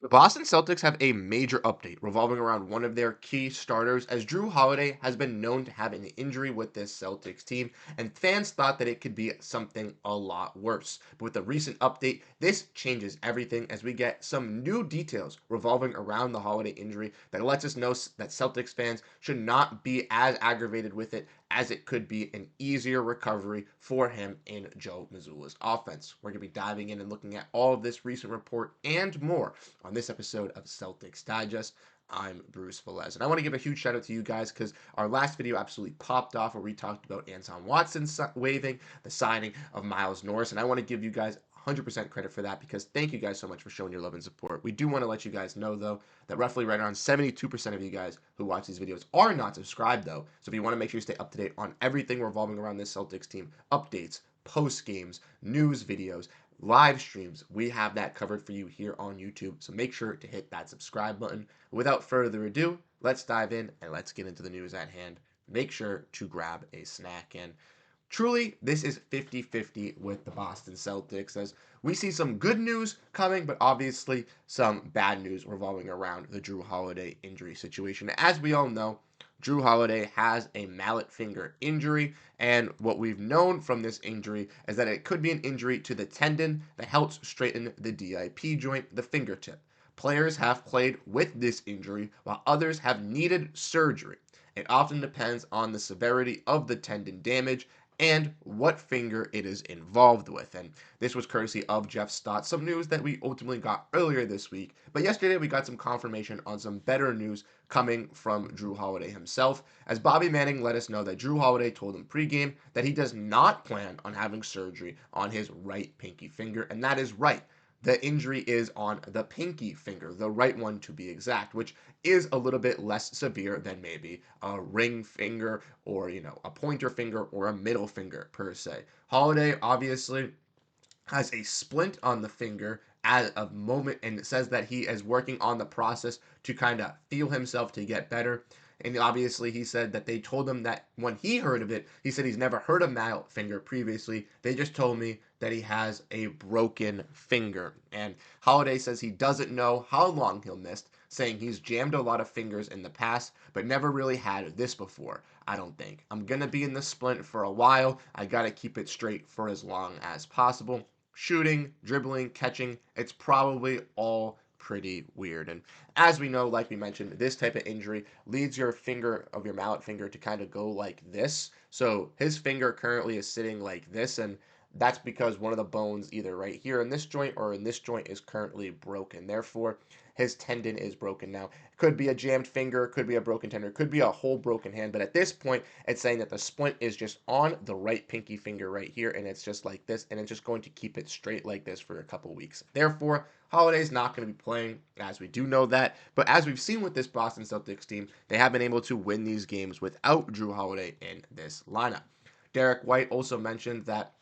The Boston Celtics have a major update revolving around one of their key starters, as Jrue Holiday has been known to have an injury with this Celtics team, and fans thought that it could be something a lot worse. But with the recent update, this changes everything as we get some new details revolving around the Holiday injury that lets us know that Celtics fans should not be as aggravated with it, as it could be an easier recovery for him in Joe Mazzulla's offense. We're going to be diving in and looking at all of this recent report and more on this episode of Celtics Digest. I'm Bruce Velez, and I want to give a huge shout out to you guys because our last video absolutely popped off where we talked about Anton Watson waiving the signing of Miles Norris, and I want to give you guys 100% credit for that because thank you guys so much for showing your love and support. We do want to let you guys know, though, that roughly right around 72% of you guys who watch these videos are not subscribed, though. So if you want to make sure you stay up to date on everything revolving around this Celtics team, updates, post games, news videos, live streams, we have that covered for you here on YouTube. So make sure to hit that subscribe button. Without further ado, let's dive in and let's get into the news at hand. Make sure to grab a snack and truly, this is 50-50 with the Boston Celtics as we see some good news coming, but obviously some bad news revolving around the Jrue Holiday injury situation. As we all know, Jrue Holiday has a mallet finger injury, and what we've known from this injury is that it could be an injury to the tendon that helps straighten the DIP joint, the fingertip. Players have played with this injury, while others have needed surgery. It often depends on the severity of the tendon damage and what finger it is involved with. And this was courtesy of Jeff Stott, some news that we ultimately got earlier this week. But yesterday we got some confirmation on some better news coming from Jrue Holiday himself, as Bobby Manning let us know that Jrue Holiday told him pregame that he does not plan on having surgery on his right pinky finger, and that is right. The injury is on the pinky finger, the right one to be exact, which is a little bit less severe than maybe a ring finger or, a pointer finger or a middle finger per se. Holiday obviously has a splint on the finger at a moment, and it says that he is working on the process to kind of feel himself to get better. And obviously, he said that they told him that when he heard of it, he said he's never heard of mallet finger previously. They just told me that he has a broken finger. And Holiday says he doesn't know how long he'll miss, saying he's jammed a lot of fingers in the past, but never really had this before. I don't think. I'm going to be in the splint for a while. I got to keep it straight for as long as possible. Shooting, dribbling, catching, it's probably all pretty weird. And as we know, like we mentioned, this type of injury leads your finger of your mallet finger to kind of go like this. So his finger currently is sitting like this, and that's because one of the bones, either right here in this joint or in this joint, is currently broken. Therefore, his tendon is broken now. It could be a jammed finger, could be a broken tendon, could be a whole broken hand. But at this point, it's saying that the splint is just on the right pinky finger right here, and it's just like this, and it's just going to keep it straight like this for a couple weeks. Therefore, Holiday's not going to be playing, as we do know that. But as we've seen with this Boston Celtics team, they have been able to win these games without Jrue Holiday in this lineup. Derrick White also mentioned that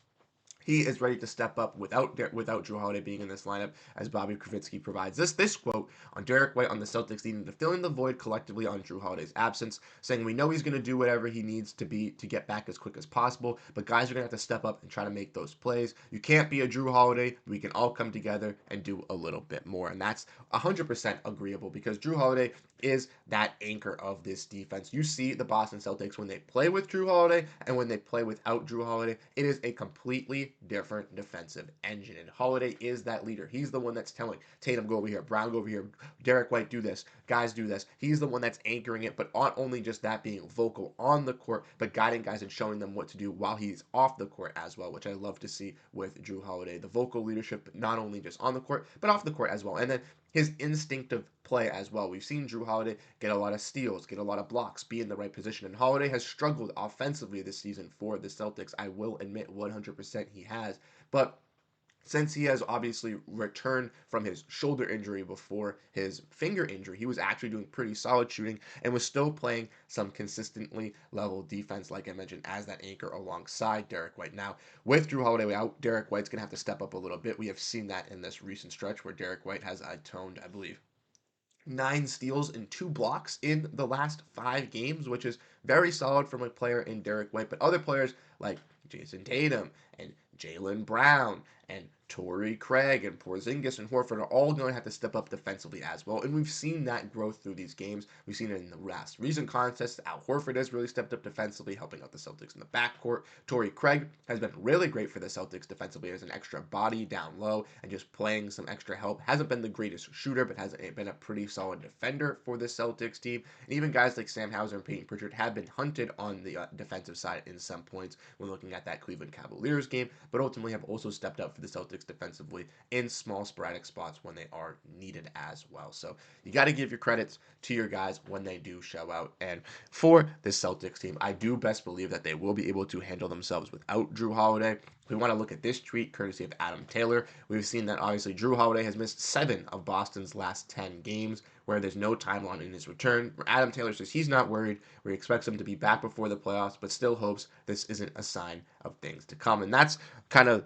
he is ready to step up without Jrue Holiday being in this lineup, as Bobby Kravitsky provides this quote on Derrick White on the Celtics needing to fill in the void collectively on Jrue Holiday's absence, saying we know he's going to do whatever he needs to be to get back as quick as possible, but guys are going to have to step up and try to make those plays. You can't be a Jrue Holiday. We can all come together and do a little bit more, and that's 100% agreeable because Jrue Holiday is that anchor of this defense. You see the Boston Celtics when they play with Jrue Holiday and when they play without Jrue Holiday, it is a completely different defensive engine. And Holiday is that leader. He's the one that's telling Tatum, go over here, Brown, go over here, Derrick White, do this, guys, do this. He's the one that's anchoring it, but not only just that, being vocal on the court, but guiding guys and showing them what to do while he's off the court as well, which I love to see with Jrue Holiday. The vocal leadership, not only just on the court, but off the court as well. And then his instinctive play as well. We've seen Jrue Holiday get a lot of steals, get a lot of blocks, be in the right position. And Holiday has struggled offensively this season for the Celtics. I will admit 100% he has. But since he has obviously returned from his shoulder injury before his finger injury, he was actually doing pretty solid shooting and was still playing some consistently level defense, like I mentioned, as that anchor alongside Derrick White. Now, with Jrue Holiday out, Derrick White's going to have to step up a little bit. We have seen that in this recent stretch where Derrick White has atoned, I believe, 9 steals and 2 blocks in the last 5 games, which is very solid from a player in Derrick White. But other players like Jayson Tatum and Jaylen Brown and Torrey Craig and Porziņģis and Horford are all going to have to step up defensively as well, and we've seen that growth through these games. We've seen it in the last recent contests. Al Horford has really stepped up defensively, helping out the Celtics in the backcourt. Torrey Craig has been really great for the Celtics defensively as an extra body down low and just playing some extra help. Hasn't been the greatest shooter, but has been a pretty solid defender for the Celtics team. And even guys like Sam Hauser and Peyton Pritchard have been hunted on the defensive side in some points when looking at that Cleveland Cavaliers game, but ultimately have also stepped up for the Celtics defensively in small sporadic spots when they are needed as well. So you got to give your credits to your guys when they do show out. And for this Celtics team, I do best believe that they will be able to handle themselves without Jrue Holiday. We want to look at this tweet courtesy of Adam Taylor. We've seen that obviously Jrue Holiday has missed 7 of Boston's last 10 games where there's no timeline in his return. Adam Taylor says he's not worried, where he expects him to be back before the playoffs, but still hopes this isn't a sign of things to come. And that's kind of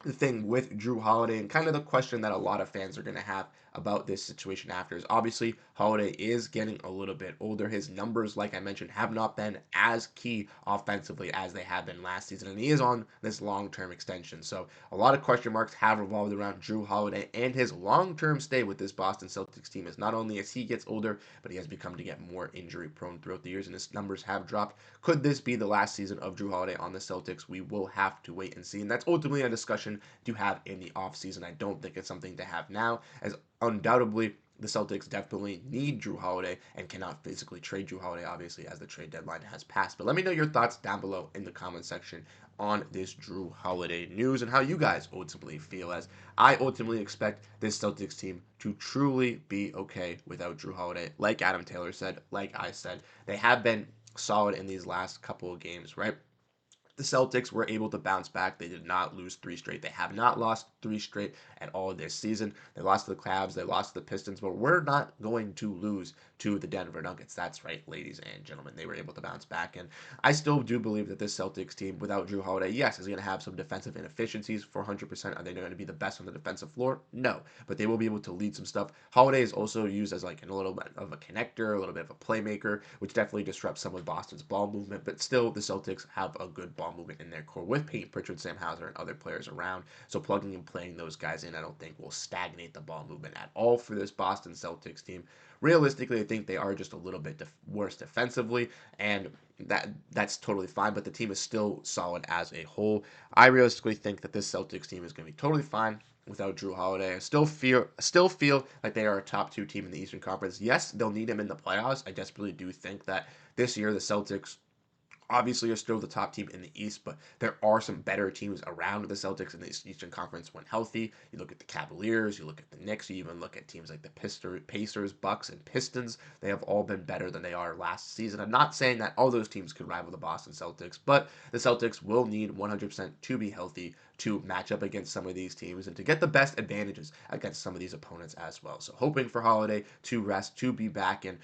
the thing with Jrue Holiday, and kind of the question that a lot of fans are going to have about this situation after is obviously Holiday is getting a little bit older. His numbers, like I mentioned, have not been as key offensively as they have been last season, and he is on this long-term extension. So a lot of question marks have revolved around Jrue Holiday and his long-term stay with this Boston Celtics team, as not only as he gets older, but he has become to get more injury prone throughout the years, and his numbers have dropped. Could this be the last season of Jrue Holiday on the Celtics? We will have to wait and see, and that's ultimately a discussion to have in the offseason. I don't think it's something to have now, as undoubtedly the Celtics definitely need Jrue Holiday and cannot physically trade Jrue Holiday, obviously, as the trade deadline has passed. But let me know your thoughts down below in the comment section on this Jrue Holiday news and how you guys ultimately feel, as I ultimately expect this Celtics team to truly be okay without Jrue Holiday. Like Adam Taylor said, like I said, they have been solid in these last couple of games, right? The Celtics were able to bounce back. They did not lose 3 straight. They have not lost 3 straight at all this season. They lost to the Cavs. They lost to the Pistons. But we're not going to lose to the Denver Nuggets. That's right, ladies and gentlemen. They were able to bounce back. And I still do believe that this Celtics team, without Jrue Holiday, yes, is going to have some defensive inefficiencies. 400%. Are they going to be the best on the defensive floor? No. But they will be able to lead some stuff. Holiday is also used as like a little bit of a connector, a little bit of a playmaker, which definitely disrupts some of Boston's ball movement. But still, the Celtics have a good ball movement in their core with Peyton Pritchard, Sam Hauser, and other players around. So plugging and playing those guys in, I don't think will stagnate the ball movement at all for this Boston Celtics team. Realistically, I think they are just a little bit worse defensively, and that's totally fine, but the team is still solid as a whole. I realistically think that this Celtics team is going to be totally fine without Jrue Holiday. I still feel like they are a top 2 team in the Eastern Conference. Yes, they'll need him in the playoffs. I desperately do think that this year the Celtics obviously are still the top team in the East, but there are some better teams around the Celtics in the Eastern Conference when healthy. You look at the Cavaliers, you look at the Knicks, you even look at teams like the Pacers, Bucks, and Pistons. They have all been better than they are last season. I'm not saying that all those teams could rival the Boston Celtics, but the Celtics will need 100% to be healthy to match up against some of these teams and to get the best advantages against some of these opponents as well. So hoping for Holiday to rest, to be back, and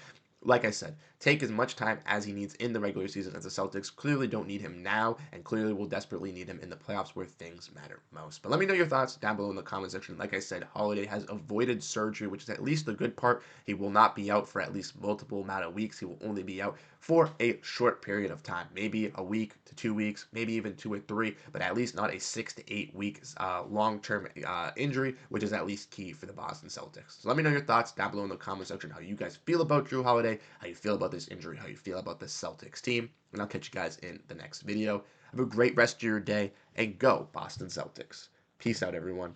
like I said, take as much time as he needs in the regular season, as the Celtics clearly don't need him now and clearly will desperately need him in the playoffs where things matter most. But let me know your thoughts down below in the comment section. Like I said, Holiday has avoided surgery, which is at least the good part. He will not be out for at least multiple amount of weeks. He will only be out for a short period of time, maybe a week to 2 weeks, maybe even 2 or 3, but at least not a 6 to 8 week long-term injury, which is at least key for the Boston Celtics. So let me know your thoughts down below in the comment section, how you guys feel about Jrue Holiday, how you feel about this injury, how you feel about the Celtics team, and I'll catch you guys in the next video. Have a great rest of your day, and go Boston Celtics. Peace out, everyone.